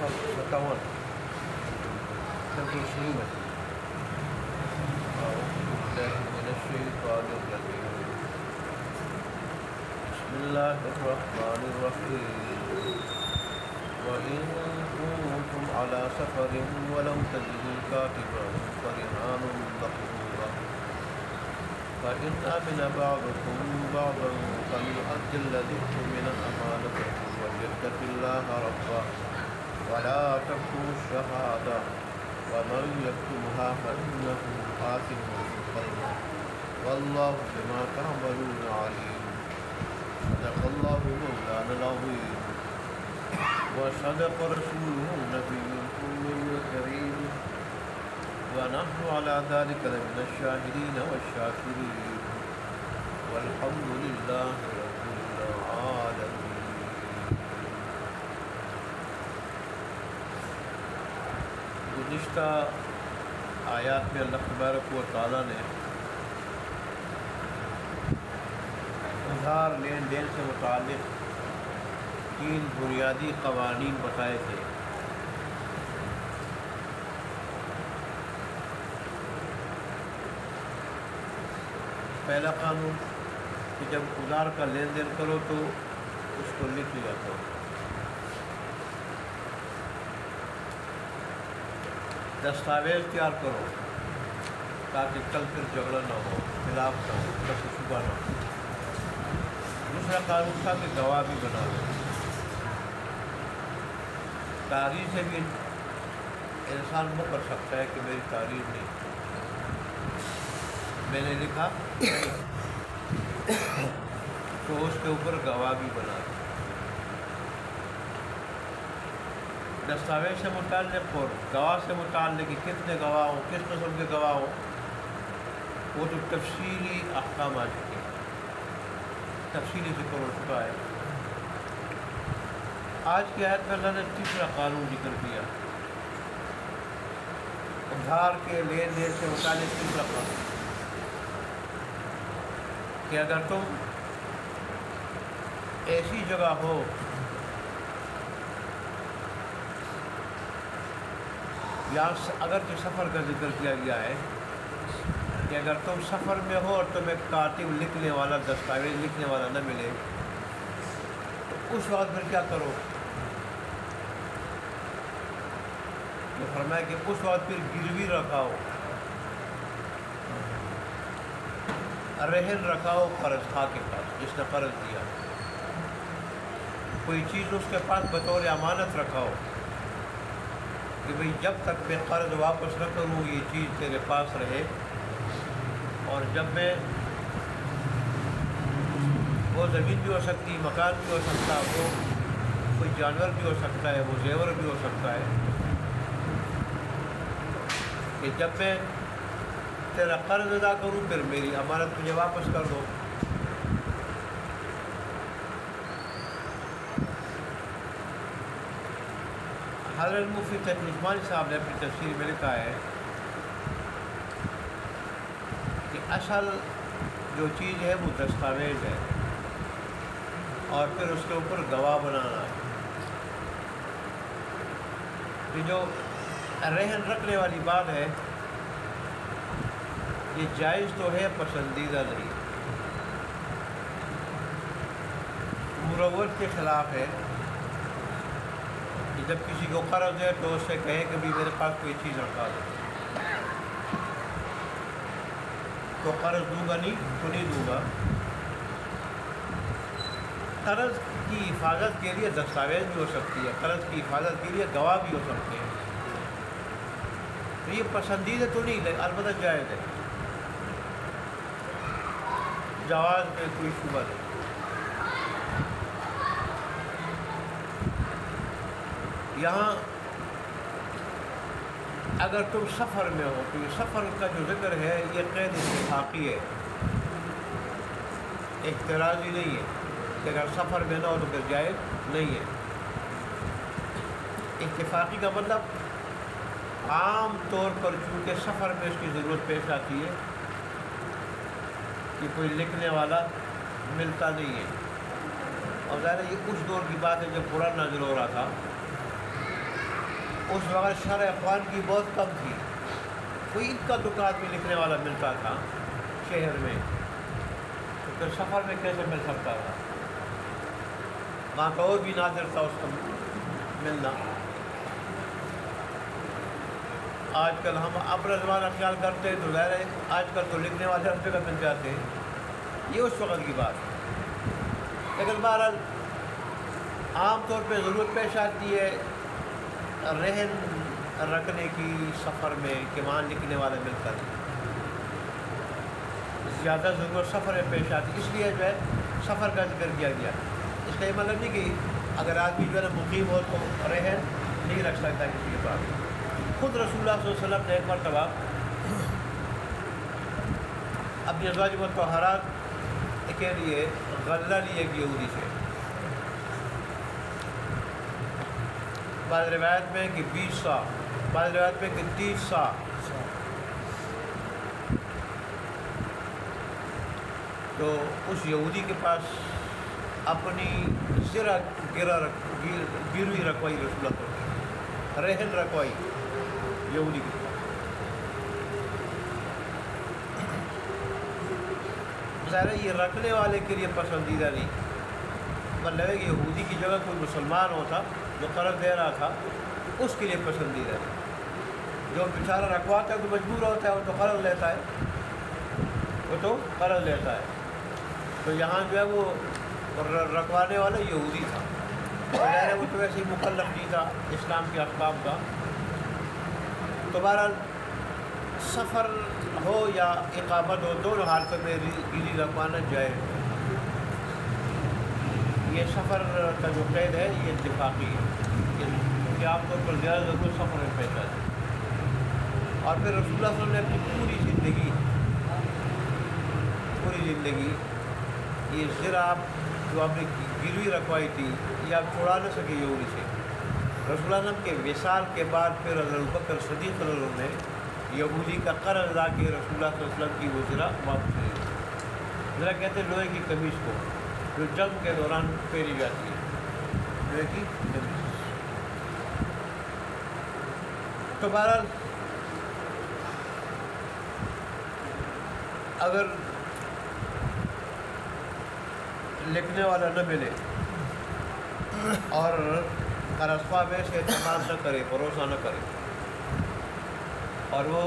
صفحہ 57 صفحہ شروع میں اعوذ باللہ من الشیطان الرجیم بسم اللہ الرحمن الرحیم وَإِن كُنتُمْ عَلَى سَفَرٍ وَلَمْ تَجِدُوا كَاتِبًا فَرِهَانٌ مَّقْبُوضَةٌ فَإِنْ أَمِنَ بَعْضُكُمْ بَعْضًا فَلْيُؤَدِّ الَّذِي اؤْتُمِنَ أَمَانَتَهُ وَلْيَتَّقِ اللَّهَ رَبَّهُ وَلَا تَكْتُمُوا الشَّهَادَةَ وَمَن يَكْتُمْهَا فَإِنَّهُ آثِمٌ بِقَلْبِهِ وَاللَّهُ بِمَا تَعْمَلُونَ عَلِيمٌ صدق اللَّهُ مولانا العظيم وصدق رسوله النبي الأمي الكريم ونحن على ذلك لمن الشاهدين والشاكرين والحمد لله رب العالمين۔ گزشتہ آیات میں اللہ تبارک و تعالیٰ نے ادھار لین دین سے متعلق 3 بنیادی قوانین بتائے تھے۔ پہلا قانون کہ جب ادھار کا لین دین کرو تو اس کو لکھ لیا کرو۔ دستاویز تیار کرو تاکہ کل پھر جھگڑا نہ ہو، خلاف نہ ہو، شک و شبہ نہ ہو۔ دوسرا قانون تھا کہ گواہ بھی بنا لو۔ تاریخ سے بھی انسان وہ کر سکتا ہے کہ میری تاریخ نہیں، میں نے لکھا تو اس کے اوپر گواہ بھی بنا لو۔ دستاویز سے متعلق اور گواہ سے متعلق کہ کتنے گواہ ہوں، کس قسم کے گواہ ہوں، وہ تو تفصیلی احکام آ چکے ہیں، تفصیلی ذکر ہو چکا ہے۔ آج کی آیت میں اللہ نے تیسرا قانون ذکر کیا، ادھار کے لین دین سے متعلق تیسرا قانون کہ اگر تم ایسی جگہ ہو یا اگرچہ سفر کا ذکر کیا گیا ہے کہ اگر تم سفر میں ہو اور تمہیں کاتب لکھنے والا، دستاویز لکھنے والا نہ ملے تو اس وقت پھر کیا کرو؟ تو فرمایا کہ اس وقت پھر گروی رکھاؤ، رہن رکھاؤ قرض خواہ کے پاس جس نے قرض دیا، کوئی چیز اس کے پاس بطور امانت رکھاؤ کہ بھئی جب تک میں قرض واپس نہ کروں یہ چیز تیرے پاس رہے، اور جب میں وہ زمین بھی ہو سکتی، مکان بھی ہو سکتا، وہ کوئی جانور بھی ہو سکتا ہے، وہ زیور بھی ہو سکتا ہے، کہ جب میں تیرا قرض ادا کروں پھر میری امانت مجھے واپس کر دو۔ حضرت مفتی تقی عثمانی صاحب نے اپنی تفسیر میں لکھا ہے کہ اصل جو چیز ہے وہ دستاویز ہے اور پھر اس کے اوپر گواہ بنانا ہے۔ یہ جو رہن رکھنے والی بات ہے یہ جائز تو ہے، پسندیدہ نہیں، مروت کے خلاف ہے کہ جب کسی کو قرض ہے تو اس سے کہے کہ بھی میرے پاس کوئی چیز رکھا دو، تو قرض دوں گا نہیں تو نہیں دوں گا۔ قرض کی حفاظت کے لیے دستاویز بھی ہو سکتی ہے، قرض کی حفاظت کے لیے گواہ بھی ہو سکتے ہیں، تو یہ پسندیدہ تو نہیں ہے، البتہ جائز ہے، جواز میں کوئی شبہ نہیں۔ یہاں اگر تم سفر میں ہو تو یہ سفر کا جو ذکر ہے یہ قید اتفاقی ہے، اعتراضی نہیں ہے کہ اگر سفر میں نہ ہو تو پھر جائز نہیں ہے۔ اتفاقی کا مطلب عام طور پر چونکہ سفر میں اس کی ضرورت پیش آتی ہے کہ کوئی لکھنے والا ملتا نہیں ہے، اور ظاہر یہ اس دور کی بات ہے جب قرآن نازل ہو رہا تھا، اس وقت شرح اخوان کی بہت کم تھی، کوئی ان کا دکان میں لکھنے والا ملتا تھا شہر میں، تو پھر سفر میں کیسے مل سکتا تھا؟ وہاں تو اور بھی نادر تھا اس کا ملنا۔ آج کل ہم اپنا زمانہ خیال کرتے ہیں تو ظاہر ہے آج کل تو لکھنے والے ہر جگہ مل جاتے ہیں، یہ اس وقت کی بات ہے۔ لیکن بہرحال عام طور پہ ضرورت پیش آتی ہے رہن رکھنے کی سفر میں کہ وہاں لکھنے والے مل کر، زیادہ ضرورت سفر میں پیش آتی، اس لیے جو ہے سفر کا ذکر کیا گیا۔ اس کا یہ مطلب نہیں کہ اگر آدمی جو ہے مقیم ہو تو رہن نہیں رکھ سکتا کسی کے پاس۔ خود رسول اللہ صلی اللہ علیہ وسلم نے ایک مرتبہ اپنی ازواج مطہرات کے لیے غلہ لیے ایک یہودی سے، بعض روایت میں کہ 20 سا، بعض روایت میں کہ 30 سا۔ تو اس یہودی کے پاس اپنی زرہ گروی رکھوائی رسول اللہ کو، رہن رکھوائی یہودی کے پاس۔ ظاہر ہے یہ رکھنے والے کے لیے پسندیدہ نہیں، مطلب ہے کہ یہودی کی جگہ کوئی مسلمان ہوتا جو قرض دے رہا تھا اس کے لیے پسندیدہ نہیں۔ جو بیچارہ رکھواتا ہے تو مجبور ہوتا ہے، وہ تو قرض لیتا ہے، وہ تو قرض لیتا ہے۔ تو یہاں جو ہے وہ رکھوانے والا یہودی تھا، ظاہر ہے وہ تو ویسے ہی مکلف نہیں تھا اسلام کے احکام کا۔ تو بہرحال سفر ہو یا اقامت ہو، دونوں حالتوں میں گیری رکھوانا جائز ہے۔ یہ سفر کا جو قید ہے یہ اتفاقی ہے کہ عام طور پر زیادہ ضرورت سفر میں پیش آتی ہے۔ اور پھر رسول اللہ صلی اللہ علیہ وسلم نے اپنی پوری زندگی یہ زرہ جو آپ نے گروی رکھوائی تھی یہ آپ چھوڑا نہ سکے یہودی سے۔ رسول اللہ صلی اللہ علیہ وسلم کے وصال کے بعد پھر حضرت ابوبکر صدیق صلی اللہ علیہ وسلم نے یہودی کا قرض ادا کے رسول اللہ صلی اللہ علیہ وسلم کی وہ زرہ واپس لی۔ زرہ کہتے ہیں لوہے کی قمیص کو جو جنگ کے دوران پہنی جاتی ہے، لوہے کی قمیص۔ تو بہرحال اگر لکھنے والا نہ ملے اور قرضخواہ میں سے اعتماد نہ کرے، بھروسہ نہ کرے، اور وہ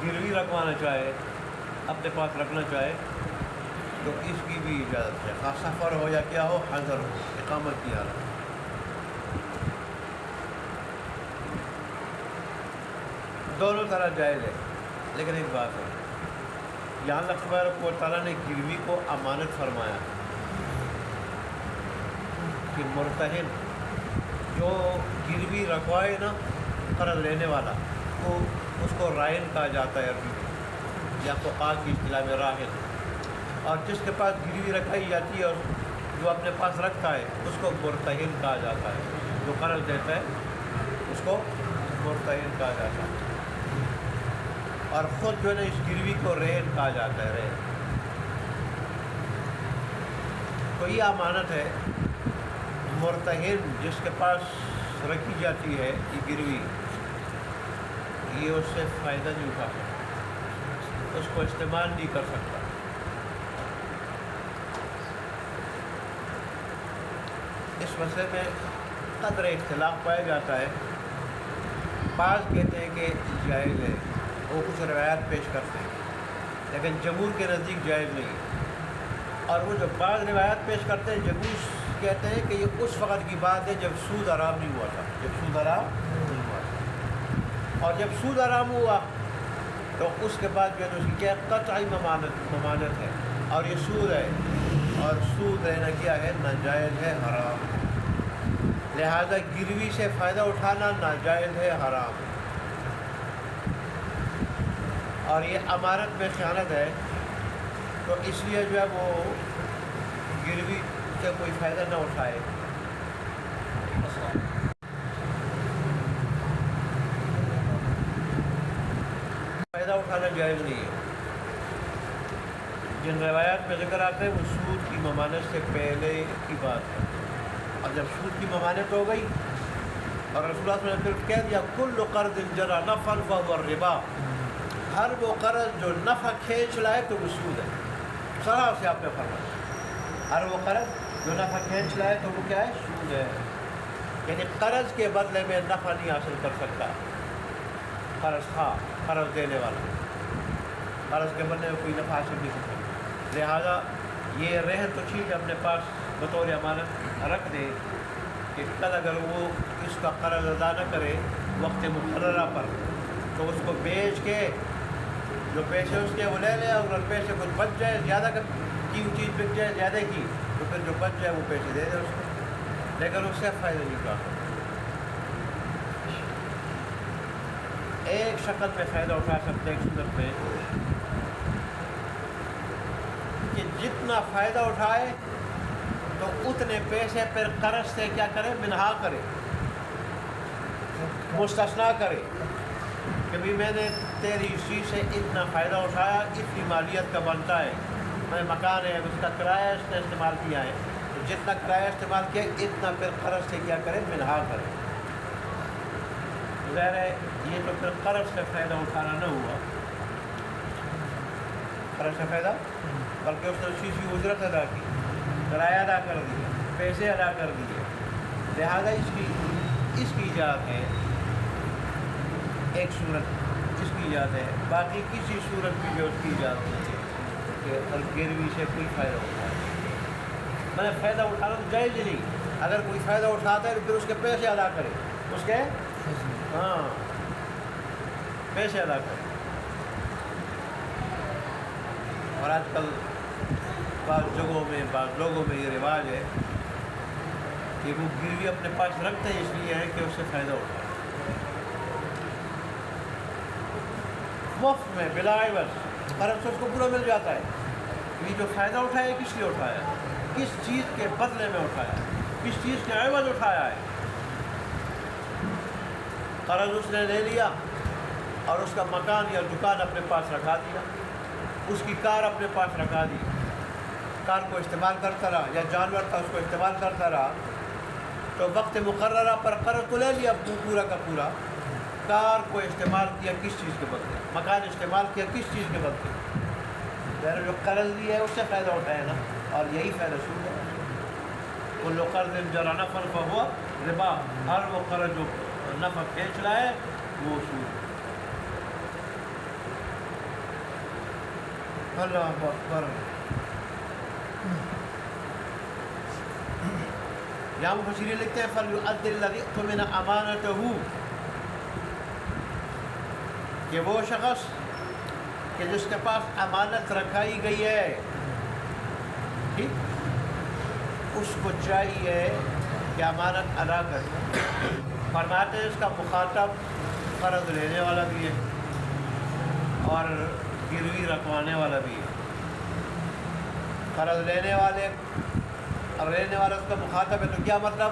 گروی رکھوانا چاہے، اپنے پاس رکھنا چاہے، تو اس کی بھی اجازت ہے، خاص سفر ہو یا کیا ہو، حاضر ہو، اقامت کی حالت۔ دونوں طرح جائز ہے، لیکن ایک بات ہے، یہاں اللہ تبارک و تعالیٰ نے گروی کو امانت فرمایا کہ مرتہن جو گروی رکھوائے نا قرض لینے والا، تو اس کو راہن کہا جاتا ہے عربی میں، یا فقہا کی اصطلاح میں راہن۔ اور جس کے پاس گروی رکھائی جاتی ہے اور جو اپنے پاس رکھتا ہے اس کو مرتہن کہا جاتا ہے، جو قرض دیتا ہے اس کو مرتہن کہا جاتا ہے، اور خود جو ہے نا اس گروی کو رہن کہا جاتا ہے، رہن۔ تو یہ امانت ہے، مرتہن جس کے پاس رکھی جاتی ہے یہ گروی، یہ اس سے فائدہ نہیں اٹھا سکتا، اس کو استعمال نہیں کر سکتا۔ اس مسئلے میں قدر اختلاف پایا جاتا ہے، بعض کہتے ہیں کہ جائز ہے، وہ کچھ روایات پیش کرتے ہیں، لیکن جمہور کے نزدیک جائز نہیں۔ اور وہ جو بعض روایات پیش کرتے ہیں، جمہور کہتے ہیں کہ یہ اس وقت کی بات ہے جب سود حرام نہیں ہوا تھا، جب سود حرام نہیں ہوا تھا، اور جب سود حرام ہوا تو اس کے بعد جو ہے اس کی کیا قطعی ممانت ہے، اور یہ سود ہے، اور سود رہنا کیا ہے، ناجائز ہے، حرام ہے، لہذا گروی سے فائدہ اٹھانا ناجائز ہے، حرام ہے، اور یہ امانت میں خیانت ہے، تو اس لیے جو ہے وہ گروی سے کوئی فائدہ نہ اٹھائے۔ فائدہ اٹھانا جائز نہیں ہے۔ جن روایات میں ذکر آتا ہے وہ سود کی ممانت سے پہلے کی بات ہے، اور جب سود کی ممانت ہو گئی اور رسول اللہ صلی اللہ علیہ وسلم نے پھر کہہ دیا کل قرض جرى نفعا فهو الربا، ہر وہ قرض جو نفع کھینچ لائے تو وہ سود ہے. سراح سے آپ نے فرمایا ہر وہ قرض جو نفع کھینچ لائے تو وہ کیا ہے؟ سود ہے. یعنی قرض کے بدلے میں نفع نہیں حاصل کر سکتا قرض دینے والا قرض کے بدلے میں کوئی نفع حاصل نہیں کر سکتا. لہٰذا یہ رہن تو ٹھیک ہے اپنے پاس بطور امانت رکھ دے کہ کل اگر وہ اس کا قرض ادا نہ کرے وقت مقررہ پر تو اس کو بیچ کے جو پیسے اس کے وہ لے لے، اور اگر پیسے کچھ بچ جائے زیادہ کی چیز بک جائے زیادہ کی تو پھر جو بچ جائے وہ پیسے دے دے اس کو، لیکن اس سے فائدہ نہیں کہا. ایک شکل میں فائدہ اٹھا سکتے ہیں ایک صورت میں کہ جتنا فائدہ اٹھائے تو اتنے پیسے پھر قرض سے کیا کرے؟ منہا کرے، مستثنا کرے کہ بھی میں نے تیری چیز سے اتنا فائدہ اٹھایا، اتنی مالیت کا بنتا ہے، میں مکان ہے اس کا کرایہ اس نے استعمال کیا ہے، تو جتنا کرایہ استعمال کیا اتنا پھر قرض سے کیا کرے؟ منہا کرے. ظاہر ہے یہ تو پھر قرض سے فائدہ اٹھانا نہ ہوا، قرض سے فائدہ، بلکہ اس نے اسی کی اجرت ادا کی، کرایہ ادا کر دیا، پیسے ادا کر دیے. لہذا اس کی ایجاد ہے ایک صورت، اس کی ایجاد ہے. باقی کسی صورت کی جو اس کی ایجاد نہیں ہے کہ گروی سے کوئی فائدہ اٹھائے. میں فائدہ اٹھانا تو جائز ہی نہیں. اگر کوئی فائدہ اٹھاتا ہے تو پھر اس کے پیسے ادا کرے، اس کے پیسے ادا کرے. اور آج کل بعض جگہوں میں بعض لوگوں میں یہ رواج ہے کہ وہ گروی اپنے پاس رکھتے ہیں اس لیے ہے کہ اس سے فائدہ اٹھائے مفت میں بلا عوض، قرض سے اس کو پورا مل جاتا ہے. یہ جو فائدہ اٹھایا کس لیے اٹھایا؟ کس چیز کے بدلے میں اٹھایا؟ کس چیز کے عوض اٹھایا ہے؟ قرض اس نے لے لیا اور اس کا مکان یا دکان اپنے پاس رکھا دیا، اس کی کار اپنے پاس رکھا دی، کار کو استعمال کرتا رہا، یا جانور تھا اس کو استعمال کرتا رہا، تو وقت مقررہ پر قرض تو لے لیا پورا کا پورا، کار کو استعمال کیا کس چیز کے بدلے؟ مکان استعمال کیا کس چیز کے بدلے؟ ظاہر جو قرض لیا ہے اس سے فائدہ اٹھایا نا، اور یہی فائدہ سود ہے. کل قرض جرى نفعا فهو ربا، ہر وہ قرض جو نفع کھینچ رہا ہے وہ سود. اللہ اکبر. یہاں مفسرین لکھتے ہیں فَلْيُؤَدِّ الَّذِي اؤْتُمِنَ أَمَانَتَهُ، کہ وہ شخص کہ جس کے پاس امانت رکھائی گئی ہے، ٹھیک، اس کو چاہیے کہ امانت ادا کرے. فرماتے ہیں اس کا مخاطب قرض لینے والا بھی ہے اور گروی رکھوانے والا بھی ہے. قرض لینے والے اور لینے والا اس کا مخاطب ہے، تو کیا مطلب؟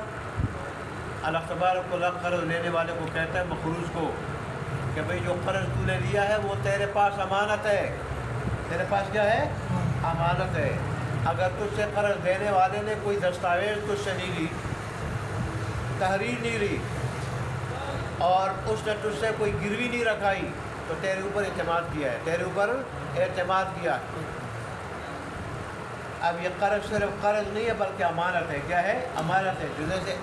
اللہ تبارک و تعالیٰ قرض لینے والے کو کہتا ہے مخروض کو کہ بھئی جو قرض تو نے لیا ہے وہ تیرے پاس امانت ہے، تیرے پاس کیا ہے؟ امانت ہے. اگر تجھ سے قرض دینے والے نے کوئی دستاویز تجھ سے نہیں لی، تحریر نہیں لی، اور اس نے تجھ سے کوئی گروی نہیں رکھائی، تو تیرے اوپر اعتماد کیا ہے، تیرے اوپر اعتماد کیا. اب یہ قرض صرف قرض نہیں ہے بلکہ امانت ہے. کیا ہے؟ امانت ہے. جیسے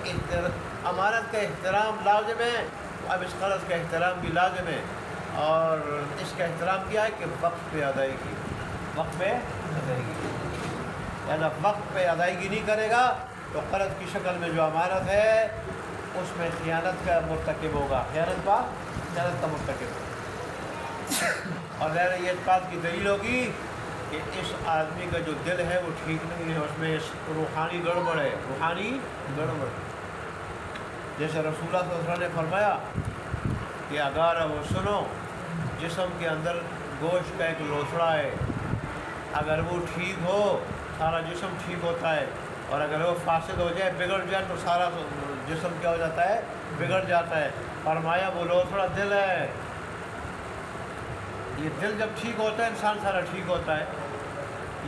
امانت کا احترام لازم ہے، اب اس قرض کا احترام بھی لازم ہے. اور اس کا احترام کیا ہے کہ وقت پہ ادائیگی، وقت پہ ادائیگی. یعنی وقت پہ ادائیگی نہیں کرے گا تو قرض کی شکل میں جو امانت ہے اس میں خیانت کا مرتکب ہوگا، خیانت کا مرتکب ہوگا. اور ظاہر یہ اس بات کی دلیل ہوگی کہ اس آدمی کا جو دل ہے وہ ٹھیک نہیں ہے، اس میں روحانی گڑبڑ ہے، روحانی گڑبڑ. جیسے رسول اللہ صلی اللہ علیہ وسلم نے فرمایا کہ اگر وہ سنو جسم کے اندر گوشت کا ایک لوتھڑا ہے، اگر وہ ٹھیک ہو سارا جسم ٹھیک ہوتا ہے، اور اگر وہ فاسد ہو جائے، بگڑ جائے تو سارا جسم کیا ہو جاتا ہے؟ بگڑ جاتا ہے. فرمایا وہ لوتھڑا دل ہے. یہ دل جب ٹھیک ہوتا ہے انسان سارا ٹھیک ہوتا ہے.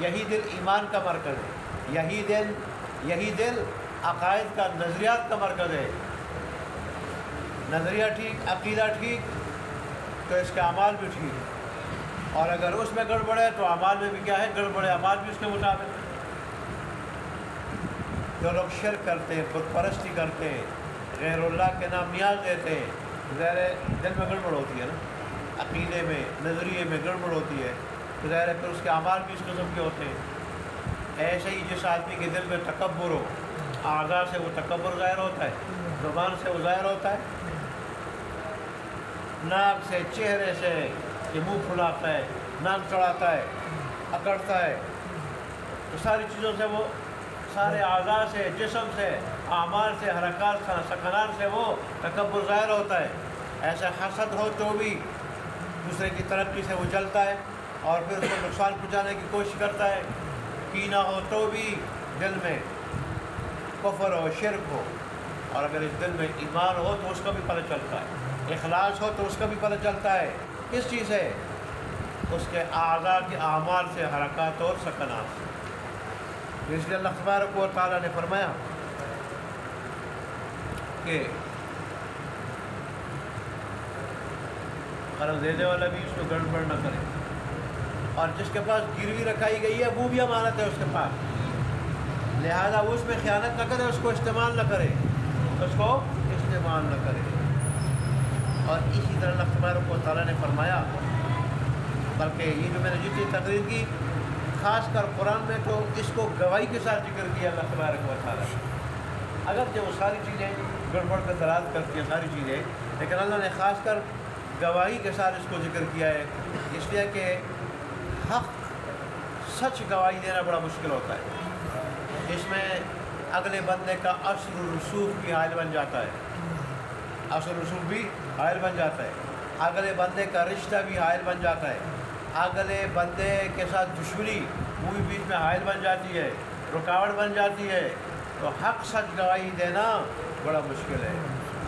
یہی دل ایمان کا مرکز ہے، یہی دل عقائد کا، نظریات کا مرکز ہے. نظریہ ٹھیک، عقیدہ ٹھیک، تو اس کے اعمال بھی ٹھیک، اور اگر اس میں گڑبڑ ہے تو اعمال میں بھی کیا ہے؟ گڑبڑ ہے، اعمال بھی اس کے مطابق۔ جو لوگ شرک کرتے ہیں، بت پرستی کرتے ہیں، غیر اللہ کے نام نیاز دیتے ہیں، ظاہر ہے دل میں گڑبڑ ہوتی ہے نا، عقیدے میں، نظریے میں گڑبڑ ہوتی ہے، تو ظاہر ہے پھر اس کے اعمال بھی اس قسم کے ہوتے ہیں۔ ایسے ہی جس آدمی کے دل میں تکبر ہو، اعضاء سے وہ تکبر ظاہر ہوتا ہے، زبان سے وہ ظاہر ہوتا ہے، ناک سے، چہرے سے، یہ منہ پھلاتا ہے، ناک چڑھاتا ہے، اکڑتا ہے، تو ساری چیزوں سے وہ، سارے اعضاء سے، جسم سے، اعمال سے، حرکات، سکنات سے وہ تکبر ظاہر ہوتا ہے۔ ایسے حسد ہو تو بھی دوسرے کی ترقی سے وہ جلتا ہے اور پھر اس کو نقصان پہنچانے کی کوشش کرتا ہے۔ کینہ ہو تو بھی دل میں، کفر ہو، شرک ہو، اور اگر اس دل میں ایمان ہو تو اس کا بھی پتہ چلتا ہے، اخلاص ہو تو اس کا بھی پتہ چلتا ہے۔ کس چیز سے؟ اس کے اعضاء کے اعمال سے، حرکات اور سکنات سے۔ اس لیے اللہ تبارک و تعالیٰ نے فرمایا کہ قرض دینے والا بھی اس کو گڑبڑ نہ کرے، اور جس کے پاس گروی رکھائی گئی ہے وہ بھی امانت ہے اس کے پاس، لہذا وہ اس میں خیانت نہ کرے، اس کو استعمال نہ کرے، اس کو استعمال نہ کرے۔ اور اسی طرح اللہ تبارک و تعالیٰ نے فرمایا، بلکہ یہ جو میں نے جتنی تقریر کی، خاص کر قرآن میں تو اس کو گواہی کے ساتھ ذکر کیا اللہ تبارک و تعالیٰ نے، اگرچہ وہ ساری چیزیں گڑبڑ پہ دلالت کرتی ہیں ساری چیزیں، لیکن اللہ نے خاص کر گواہی کے ساتھ اس کو ذکر کیا ہے، اس لیے کہ حق، سچ گواہی دینا بڑا مشکل ہوتا ہے۔ اس میں اگلے بندے کا اثر و رسوخ بھی حائل بن جاتا ہے، اثر و رسوخ بھی حائل بن جاتا ہے، اگلے بندے کا رشتہ بھی حائل بن جاتا ہے، اگلے بندے کے ساتھ دشمنی وہ بھی بیچ میں حائل بن جاتی ہے، رکاوٹ بن جاتی ہے۔ تو حق سچ گواہی دینا بڑا مشکل ہے۔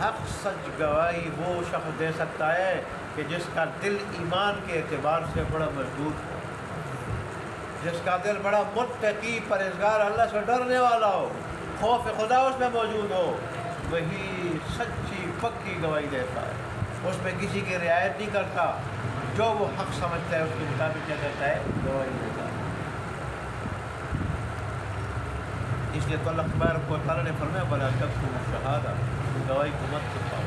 حق سچ گواہی وہ شخص دے سکتا ہے کہ جس کا دل ایمان کے اعتبار سے بڑا مضبوط ہو، جس کا دل بڑا متقی، پرہیزگار، اللہ سے ڈرنے والا ہو، خوف خدا اس میں موجود ہو، وہی سچی پکی گواہی دیتا ہے، اس میں کسی کی رعایت نہیں کرتا، جو وہ حق سمجھتا ہے اس کے مطابق کیا کرتا ہے؟ گواہی دیتا ہے۔ اس لیے تو اللہ تبارک و تعالیٰ نے فرمایا بلا تکتموا الشہادہ، گواہی کو مت چھپاؤ،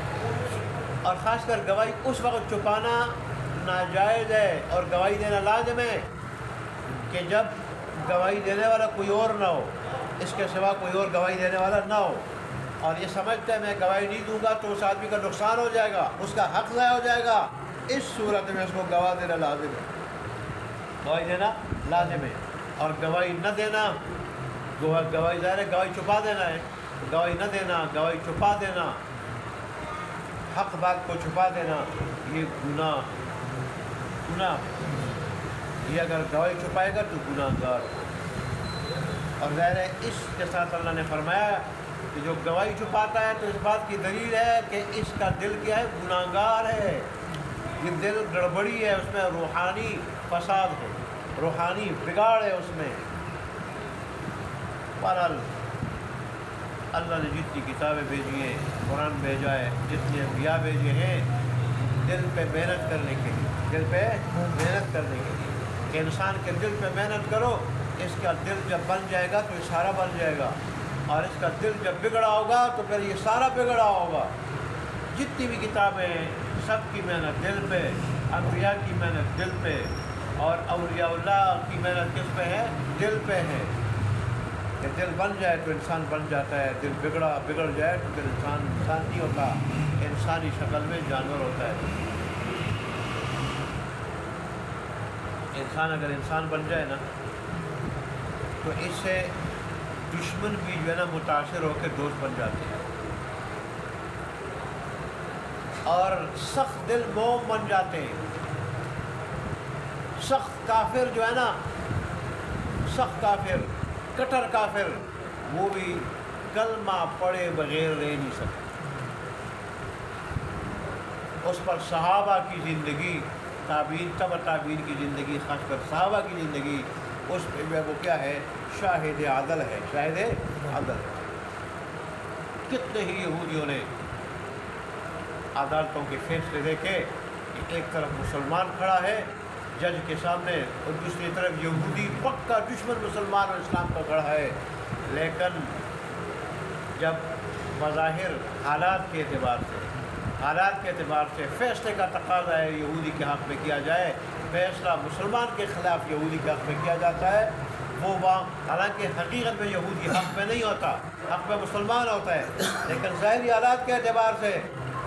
اور خاص کر گواہی اس وقت چھپانا ناجائز ہے اور گواہی دینا لازم ہے کہ جب گواہی دینے والا کوئی اور نہ ہو، اس کے سوا کوئی اور گواہی دینے والا نہ ہو، اور یہ سمجھتا ہے میں گواہی نہیں دوں گا تو اس آدمی کا نقصان ہو جائے گا، اس کا حق ضائع ہو جائے گا، اس صورت میں اس کو گواہ دینا لازم ہے، گواہی دینا لازم ہے۔ اور گواہی نہ دینا، گواہی ظاہر ہے گواہی چھپا دینا ہے، گواہی نہ دینا، گواہی چھپا دینا، حق بات کو چھپا دینا، یہ گناہ، یہ اگر گواہی چھپائے گا تو گناہ گار ہو۔ اور ظاہر ہے اس کے ساتھ اللہ نے فرمایا کہ جو گواہی چھپاتا ہے تو اس بات کی دلیل ہے کہ اس کا دل کیا ہے؟ گناہ گار ہے، یہ دل گڑبڑی ہے، اس میں روحانی فساد ہے، روحانی بگاڑ ہے اس میں۔ بہرحال اللہ نے جتنی کتابیں بھیجی ہیں، قرآن بھیجا ہے، جتنے انبیاء بھیجے ہیں، دل پہ محنت کرنے کے لیے، دل پہ محنت کرنے کے لیے کہ انسان کے دل پہ محنت کرو، اس کا دل جب بن جائے گا تو یہ سارا بن جائے گا، اور اس کا دل جب بگڑا ہوگا تو پھر یہ سارا بگڑا ہوگا۔ جتنی بھی کتابیں ہیں سب کی محنت دل پہ، انبیاء کی محنت دل پہ، اور اولیاء اللہ کی محنت کس پہ ہے؟ دل پہ ہے کہ دل بن جائے تو انسان بن جاتا ہے، دل بگڑ جائے تو پھر انسان نہیں ہوتا، انسانی شکل میں جانور ہوتا ہے۔ انسان اگر انسان بن جائے نا تو اس سے دشمن بھی جو ہے نا متاثر ہو کے دوست بن جاتے ہیں، اور سخت دل موم بن جاتے ہیں۔ سخت کافر جو ہے نا، سخت کافر، کٹر کافر، وہ بھی کلمہ پڑھے بغیر رہ نہیں سکتے۔ اس پر صحابہ کی زندگی، تابعین، تبع تابعین کی زندگی، خاص کر صحابہ کی زندگی، اس پہ وہ کیا ہے؟ شاہد عدل ہے، شاہد عدل ہے۔ کتنے ہی یہودیوں نے عدالتوں کے فیصلے دیکھے کہ ایک طرف مسلمان کھڑا ہے جج کے سامنے اور دوسری طرف یہودی پکا دشمن مسلمان اور اسلام کا کھڑا ہے، لیکن جب بظاہر حالات کے اعتبار سے فیصلے کا تقاضا ہے یہودی کے حق میں کیا جائے، فیصلہ مسلمان کے خلاف یہودی کے حق میں کیا جاتا ہے، وہ حالانکہ حقیقت میں یہودی حق میں نہیں ہوتا، حق میں مسلمان ہوتا ہے، لیکن ظاہری حالات کے اعتبار سے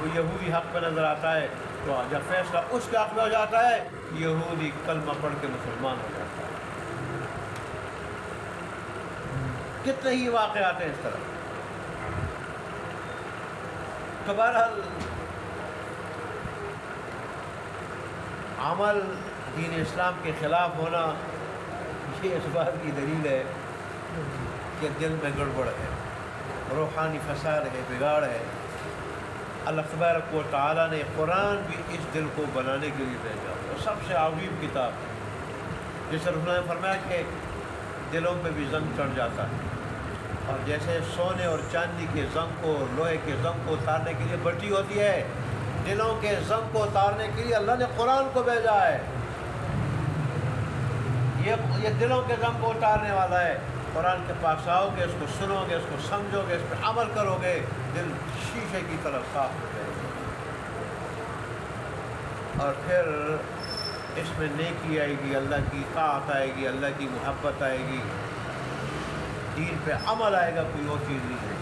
وہ یہودی حق میں نظر آتا ہے، تو جب فیصلہ اس کے حق میں ہو جاتا ہے یہودی کلمہ پڑھ کے مسلمان ہو جاتا ہے۔ کتنے ہی واقعات ہیں اس طرح۔ تو بہرحال عمل دین اسلام کے خلاف ہونا یہ اس بات کی دلیل ہے کہ دل میں گڑبڑ ہے، روحانی فساد ہے، بگاڑ ہے۔ اللہ تبارک و تعالیٰ نے قرآن بھی اس دل کو بنانے کے لیے بھیجا، اور سب سے عظیم کتاب، جس رسول نے فرمایا کہ دلوں پہ بھی زنگ چڑھ جاتا ہے، اور جیسے سونے اور چاندی کے زنگ کو، لوہے کے زنگ کو اتارنے کے لیے بٹی ہوتی ہے، دلوں کے زنگ کو اتارنے کے لیے اللہ نے قرآن کو بھیجا ہے۔ یہ دلوں کے زنگ کو اتارنے والا ہے۔ قرآن کے پاس آؤ گے، اس کو سنو گے، اس کو سمجھو گے، اس پہ عمل کرو گے، دل شیشے کی طرح صاف ہو جائے گا، اور پھر اس میں نیکی آئے گی، اللہ کی طاعت آئے گی، اللہ کی محبت آئے گی، دین پہ عمل آئے گا، کوئی اور چیز نہیں ہے۔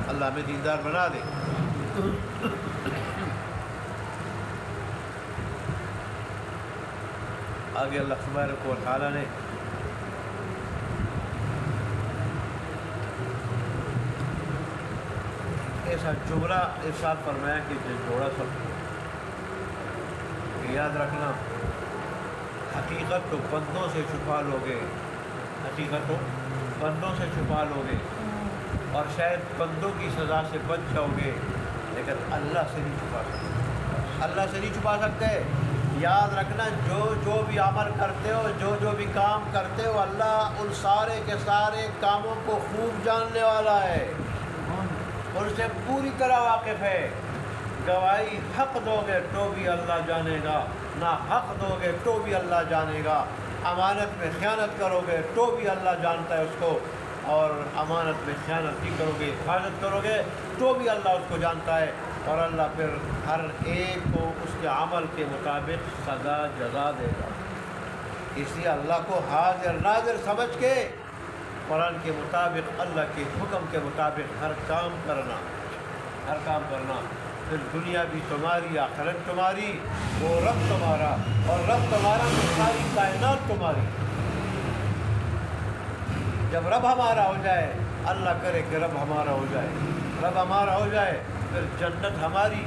اللہ ہمیں دیندار بنا دے۔ آگے اللہ تبارک و تعالیٰ نے ایسا جملہ ارشاد فرمایا کہ جوڑا سب کہ یاد رکھنا، حقیقت تو بندوں سے چھپا لوگے، حقیقت تو بندوں سے چھپا لوگے، اور شاید بندوں کی سزا سے بچ جاؤ گے، لیکن اللہ سے نہیں چھپا سکتے، اللہ سے نہیں چھپا سکتے۔ یاد رکھنا، جو بھی عمل کرتے ہو، جو بھی کام کرتے ہو، اللہ ان سارے کے سارے کاموں کو خوب جاننے والا ہے، ان سے پوری طرح واقف ہے۔ گواہی حق دو گے تو بھی اللہ جانے گا، نہ حق دو گے تو بھی اللہ جانے گا، امانت میں خیانت کرو گے تو بھی اللہ جانتا ہے اس کو، اور امانت میں خیانت نہیں کرو گے، حفاظت کرو گے تو بھی اللہ اس کو جانتا ہے، اور اللہ پھر ہر ایک کو اس کے عمل کے مطابق سزا جزا دے گا۔ اس لیے اللہ کو حاضر ناظر سمجھ کے قرآن کے مطابق، اللہ کے حکم کے مطابق ہر کام کرنا، پھر دنیا بھی تمہاری، آخرت تمہاری، وہ رب تمہارا، اور رب تمہارا تو ساری کائنات تمہاری۔ جب رب ہمارا ہو جائے، اللہ کرے کہ رب ہمارا ہو جائے، رب ہمارا ہو جائے، پھر جنت ہماری،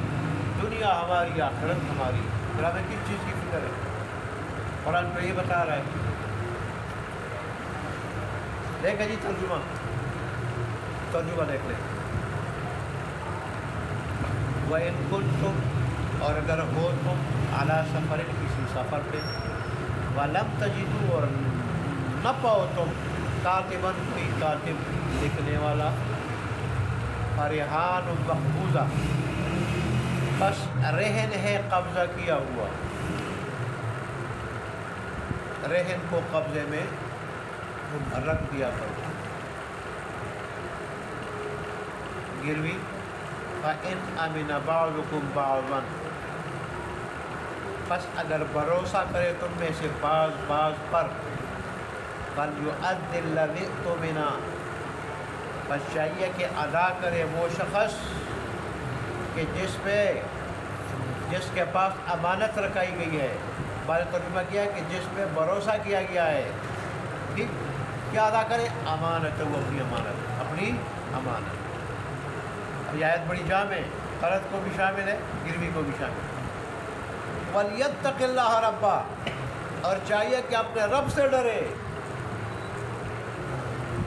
دنیا ہماری، آخرت ہماری، پھر ہمیں کس چیز کی فکر ہے؟ قرآن پہ یہ بتا رہا ہے۔ دیکھیں جی ترجمہ دیکھ لیں۔ وَإِن كُنتُمْ، اور اگر ہو تم، عَلَىٰ سَفَرٍ، کسی سفر پہ، وَلَمْ تَجِدُوا، اور نہ پاؤ تم، کاتباً، کوئی کاتب لکھنے والا، فرحان مقبوضہ، بس رہن ہے قبضہ کیا ہوا، رہن کو قبضے میں رکھ دیا کرو، گروی، فَإِنْ أَمِنَ بَعْضُكُمْ بَعْضًا، بس اگر بھروسہ کرے تم میں سے بعض پر، فَلْيُؤَدِّ الَّذِي اؤْتُمِنَ، بس چاہیے کہ ادا کرے وہ شخص کہ جس کے پاس امانت رکھائی گئی ہے، بعد ترجمہ کیا ہے کہ جس پہ بھروسہ کیا گیا ہے، ٹھیک، کیا ادا کرے؟ امانت، وہ اپنی امانت۔ یہ آیت بڑی جامع ہے، قرض کو بھی شامل ہے، گروی کو بھی شامل ہے۔ وَلْيَتَّقِ اللَّهَ رَبَّهُ، اور چاہیے کہ اپنے رب سے ڈرے۔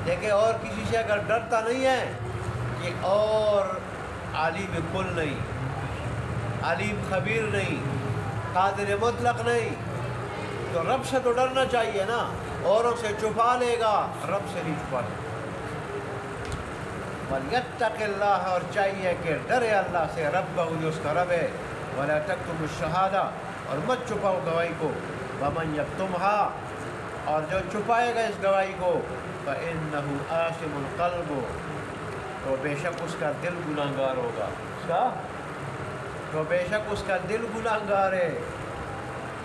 دیکھیں، اور کسی سے اگر ڈرتا نہیں ہے کہ اور عالم کل نہیں، علیم خبیر نہیں، قادر مطلق نہیں، تو رب سے تو ڈرنا چاہیے نا، اوروں سے چھپا لے گا، رب سے نہیں چھپا لے گا۔ وَلْيَتَّقِ اللَّهَ، اور چاہیے کہ ڈرے اللہ سے، ربہ جو اس کا رب ہے، وَلَا تَكْتُمُوا الشَّهَادَةَ، اور مت چھپاؤ گواہی کو، وَمَنْ يَكْتُمْهَا، اور جو چھپائے گا اس گواہی کو، فَإِنَّهُ آثِمٌ قَلْبُهُ، تو بے شک اس کا دل گناہگار ہوگا، تو بے شک اس کا دل گناہگار ہے۔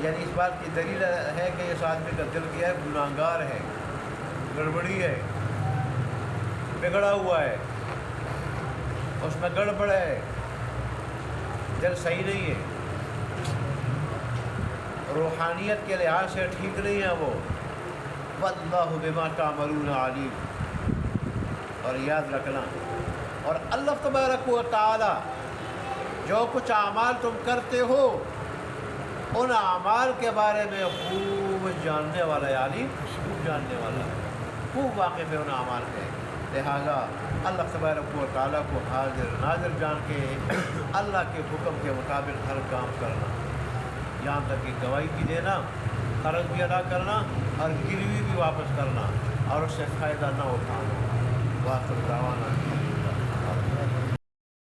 یعنی اس بات کی دلیل ہے کہ اس آدمی کا دل کیا ہے، گناہگار ہے، گڑبڑی ہے، بگڑا ہوا ہے، اس میں گڑبڑ ہے، دل صحیح نہیں ہے، روحانیت کے لحاظ سے ٹھیک نہیں ہے وہ۔ وَاللَّهُ بِمَا تَعْمَلُونَ عَلِيمٌ، اور یاد رکھنا، اور اللہ تبارک و تعالی جو کچھ اعمال تم کرتے ہو ان اعمال کے بارے میں خوب جاننے والا، یعنی خوب جاننے والا، خوب واقف ہے ان اعمال کے، لہذا اللہ تبارک و تعالیٰ کو حاضر ناظر جان کے اللہ کے حکم کے مطابق ہر کام کرنا، یہاں تک کہ گواہی بھی دینا، قرض بھی ادا کرنا، اور گروی بھی واپس کرنا، اور اس سے فائدہ نہ اٹھانا۔ وآخر دعوانا